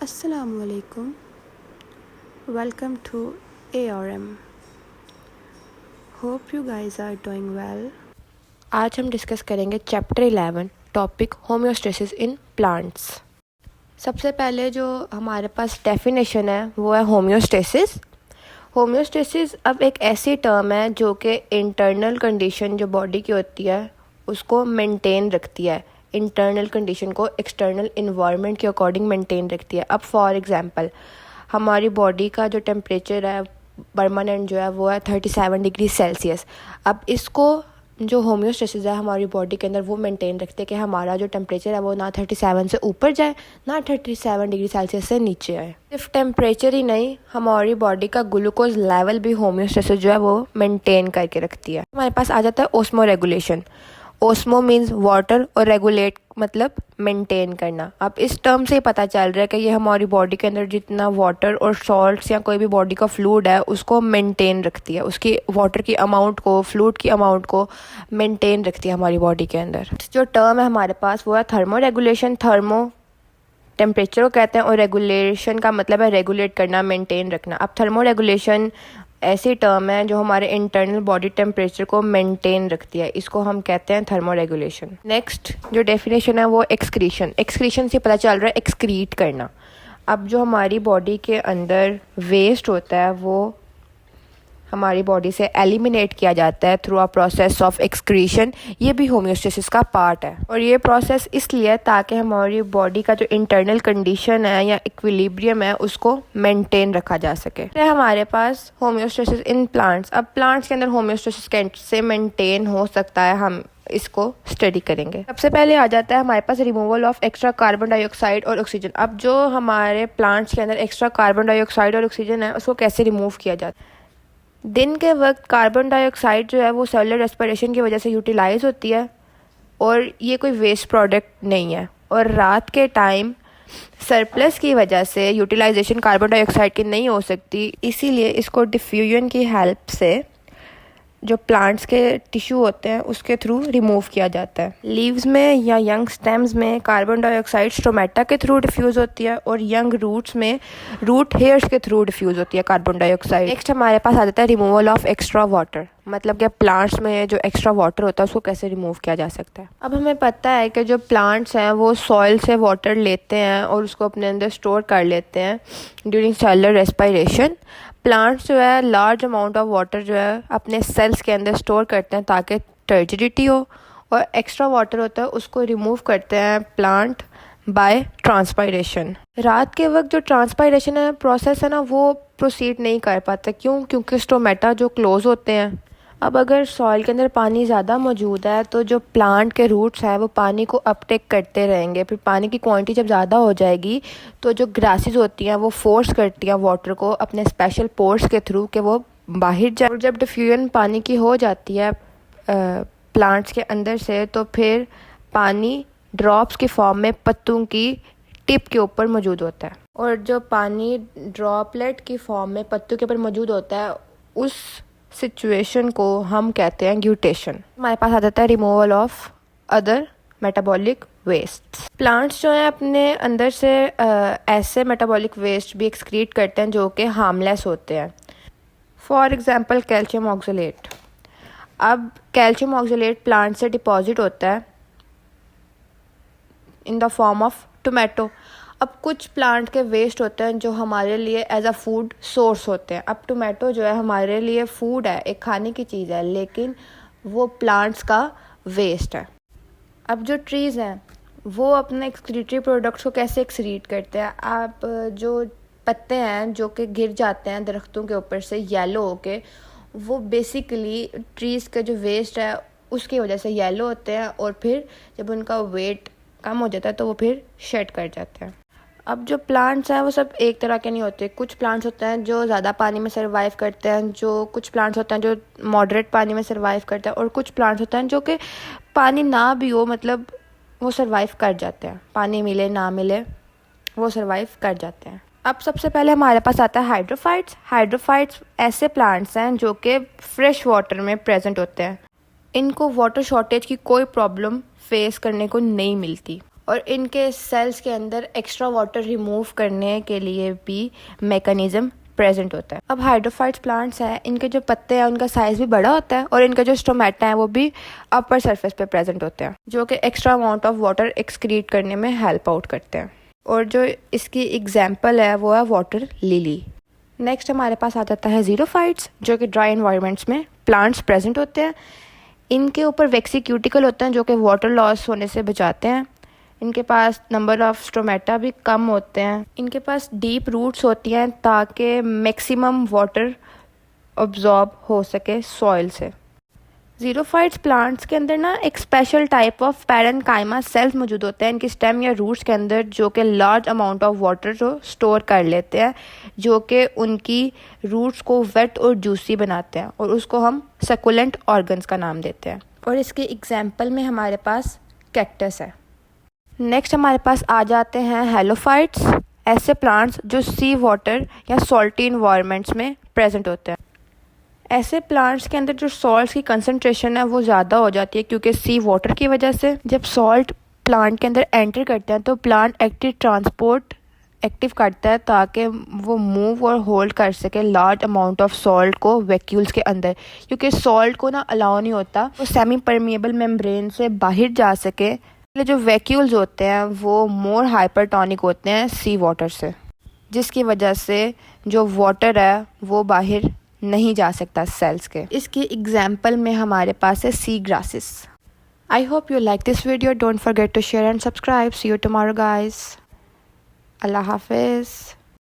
Assalamu alaikum. Welcome to ARM. Hope you guys are doing well. आज हम discuss करेंगे chapter 11 topic homeostasis in plants. सबसे पहले जो हमारे पास डेफिनेशन है वो है होम्योस्टेसिस। होम्योस्टेसिस अब एक ऐसी टर्म है जो कि इंटरनल कंडीशन जो बॉडी की होती है उसको मेंटेन रखती है, इंटरनल कंडीशन को एक्सटर्नल इन्वायरमेंट के अकॉर्डिंग मेंटेन रखती है। अब फॉर एग्जांपल हमारी बॉडी का जो टेम्परेचर है परमानेंट जो है वो है 37 डिग्री सेल्सियस। अब इसको जो होम्योस्टेसिस है हमारी बॉडी के अंदर वो मेंटेन रखते हैं कि हमारा जो टेम्परेचर है वो ना 37 से ऊपर जाए ना 37 डिग्री सेल्सियस से नीचे आए। सिर्फ टेम्परेचर ही नहीं, हमारी बॉडी का ग्लूकोज लेवल भी होम्योस्टेसिस जो है वो मेंटेन करके रखती है। हमारे पास आ जाता है osmo regulation. Osmo means water और रेगुलेट मतलब मेंटेन करना। अब इस टर्म से ही पता चल रहा है कि ये हमारी बॉडी के अंदर जितना वाटर और सॉल्ट्स या कोई भी बॉडी का फ्लूइड है उसको मेंटेन रखती है, उसकी वाटर की अमाउंट को, फ्लूइड की अमाउंट को मेंटेन रखती है हमारी बॉडी के अंदर। जो टर्म है हमारे पास वो है थर्मो रेगुलेशन। थर्मो टेम्परेचर को कहते हैं और रेगुलेशन का मतलब है रेगुलेट करना, मेंटेन रखना। अब थर्मो रेगुलेशन ऐसी टर्म है जो हमारे इंटरनल बॉडी टेम्परेचर को मेंटेन रखती है, इसको हम कहते हैं थर्मो रेगुलेशन। नेक्स्ट जो डेफिनेशन है वो एक्सक्रीशन। एक्सक्रीशन से पता चल रहा है एक्सक्रीट करना। अब जो हमारी बॉडी के अंदर वेस्ट होता है वो हमारी बॉडी से एलिमिनेट किया जाता है through a process of excretion. ये भी होम्योस्टेसिस का पार्ट है और ये प्रोसेस इसलिए है ताकि हमारी बॉडी का जो इंटरनल कंडीशन है या इक्विलिब्रियम है उसको मेंटेन रखा जा सके। तो हमारे पास होम्योस्टेसिस इन प्लांट्स। अब प्लांट्स के अंदर होम्योस्टेसिस कैसे मेंटेन हो सकता है हम इसको स्टडी करेंगे। सबसे पहले आ जाता है हमारे पास removal of extra carbon dioxide और ऑक्सीजन। अब जो हमारे प्लांट्स के अंदर एक्स्ट्रा कार्बन डाइऑक्साइड और ऑक्सीजन है उसको कैसे रिमूव किया जाता है। दिन के वक्त कार्बन डाइऑक्साइड जो है वो सेलुलर रेस्पिरेशन की वजह से यूटिलाइज होती है और ये कोई वेस्ट प्रोडक्ट नहीं है। और रात के टाइम सरप्लस की वजह से यूटिलाइजेशन कार्बन डाइऑक्साइड की नहीं हो सकती, इसीलिए इसको डिफ्यूजन की हेल्प से जो प्लांट्स के टिश्यू होते हैं उसके थ्रू रिमूव किया जाता है। लीव्स में या यंग स्टेम्स में कार्बन डाइऑक्साइड स्टोमेटा के थ्रू डिफ्यूज़ होती है और यंग रूट्स में रूट हेयर्स के थ्रू डिफ्यूज़ होती है कार्बन डाइऑक्साइड। नेक्स्ट हमारे पास आ जाता है रिमूवल ऑफ एक्स्ट्रा वाटर, मतलब कि प्लांट्स में जो एक्स्ट्रा वाटर होता है उसको कैसे रिमूव किया जा सकता है। अब हमें पता है कि जो प्लांट्स हैं वो सॉइल से वाटर लेते हैं और उसको अपने अंदर स्टोर कर लेते हैं ड्यूरिंग सेलुलर रेस्पिरेशन। प्लांट्स जो है लार्ज अमाउंट ऑफ वाटर जो है अपने सेल्स के अंदर स्टोर करते हैं ताकि टर्जिडिटी हो, और एक्स्ट्रा वाटर होता है उसको रिमूव करते हैं प्लांट बाय ट्रांसपायरेशन। रात के वक्त जो ट्रांसपायरेशन है प्रोसेस है ना वो प्रोसीड नहीं कर पाता। क्योंकि स्टोमेटा जो क्लोज होते हैं। अब अगर सॉइल के अंदर पानी ज़्यादा मौजूद है तो जो प्लांट के रूट्स हैं वो पानी को अपटेक करते रहेंगे। फिर पानी की क्वांटिटी जब ज़्यादा हो जाएगी तो जो ग्रासेस होती हैं वो फोर्स करती हैं वाटर को अपने स्पेशल पोर्स के थ्रू कि वो बाहर जाए। और जब डिफ्यूजन पानी की हो जाती है प्लांट्स के अंदर से तो फिर पानी ड्रॉप्स की फॉर्म में पत्तों की टिप के ऊपर मौजूद होता है। और जो पानी ड्रॉपलेट की फॉर्म में पत्तों के ऊपर मौजूद होता है उस सिचुएशन को हम कहते हैं ग्यूटेशन। हमारे पास आ जाता है removal of other metabolic waste. Plants जो हैं अपने अंदर से ऐसे मेटाबॉलिक वेस्ट भी एक्सक्रीट करते हैं जो कि हार्मलेस होते हैं। For example calcium oxalate. अब कैल्शियम ऑक्सलेट प्लांट से डिपॉजिट होता है in the form of tomato. अब कुछ प्लांट के वेस्ट होते हैं जो हमारे लिए एज अ फूड सोर्स होते हैं। अब टोमेटो जो है हमारे लिए फूड है, एक खाने की चीज़ है, लेकिन वो प्लांट्स का वेस्ट है। अब जो ट्रीज़ हैं वो अपने एक्सक्रीटरी प्रोडक्ट्स को कैसे एक्सक्रीट करते हैं। आप जो पत्ते हैं जो कि गिर जाते हैं दरख्तों के ऊपर से येलो होके, वो बेसिकली ट्रीज़ का जो वेस्ट है उसकी वजह से येलो होते हैं और फिर जब उनका वेट कम हो जाता है तो वो फिर शेड कर जाते हैं। अब जो प्लांट्स हैं वो सब एक तरह के नहीं होते। कुछ प्लांट्स होते हैं जो ज़्यादा पानी में सर्वाइव करते हैं, जो कुछ प्लांट्स होते हैं जो मॉडरेट पानी में सर्वाइव करते हैं, और कुछ प्लांट्स होते हैं जो कि पानी ना भी हो मतलब वो सर्वाइव कर जाते हैं, पानी मिले ना मिले वो सर्वाइव कर जाते हैं। अब सबसे पहले हमारे पास आता है हाइड्रोफाइट्स। हाइड्रोफाइट्स ऐसे प्लांट्स हैं जो कि फ्रेश वाटर में प्रेजेंट होते हैं। इनको वाटर शॉर्टेज की कोई प्रॉब्लम फेस करने को नहीं मिलती और इनके सेल्स के अंदर एक्स्ट्रा वाटर रिमूव करने के लिए भी मैकेनिज्म प्रेजेंट होता है। अब हाइड्रोफाइट्स प्लांट्स हैं, इनके जो पत्ते हैं उनका साइज़ भी बड़ा होता है और इनका जो स्टोमेटा है वो भी अपर सरफेस पे प्रेजेंट होते हैं, जो कि extra amount of water excrete करने में हेल्प आउट करते हैं। और जो इसकी एग्जांपल है वो है वाटर लिली। नेक्स्ट हमारे पास आ जाता है ज़ीरोफाइट्स, जो कि ड्राई इन्वायरमेंट्स में प्लांट्स प्रेजेंट होते हैं। इनके ऊपर वैक्सी क्यूटिकल होते हैं जो कि वाटर लॉस होने से बचाते हैं। इनके पास नंबर ऑफ स्टोमेटा भी कम होते हैं। इनके पास डीप रूट्स होती हैं ताकि मैक्सिमम वाटर अब्जॉर्ब हो सके सॉइल से। ज़ीरोफाइट्स प्लांट्स के अंदर ना एक special type of parenchyma sales मौजूद होते हैं इनकी स्टेम या रूट्स के अंदर, जो कि लार्ज अमाउंट ऑफ वाटर जो स्टोर कर लेते हैं, जो कि उनकी रूट्स को वेट और जूसी बनाते हैं और उसको हम सकुलेंट ऑर्गन्स का नाम देते हैं। और इसके एग्जाम्पल में हमारे पास कैक्टस है। नेक्स्ट हमारे पास आ जाते हैं हेलोफाइट्स, ऐसे प्लांट्स जो सी वाटर या सॉल्टी इन्वायरमेंट्स में प्रेजेंट होते हैं। ऐसे प्लांट्स के अंदर जो सॉल्ट की कंसंट्रेशन है वो ज़्यादा हो जाती है क्योंकि सी वाटर की वजह से। जब सॉल्ट प्लांट के अंदर एंटर करते हैं तो प्लांट एक्टिव करता है ताकि वो मूव और होल्ड कर सके लार्ज अमाउंट ऑफ सॉल्ट को वैक्यूल्स के अंदर, क्योंकि सॉल्ट को ना अलाउ नहीं होता वो सेमी परमिएबल मेम्ब्रेन से बाहर जा सके। जो वैक्यूल्स होते हैं वो मोर हाइपरटोनिक होते हैं सी वाटर से, जिसकी वजह से जो वाटर है वो बाहर नहीं जा सकता सेल्स के। इसकी एग्जाम्पल में हमारे पास है sea grasses. I hope you like this video. Don't forget to share and subscribe. See you tomorrow guys. अल्लाह हाफिज़।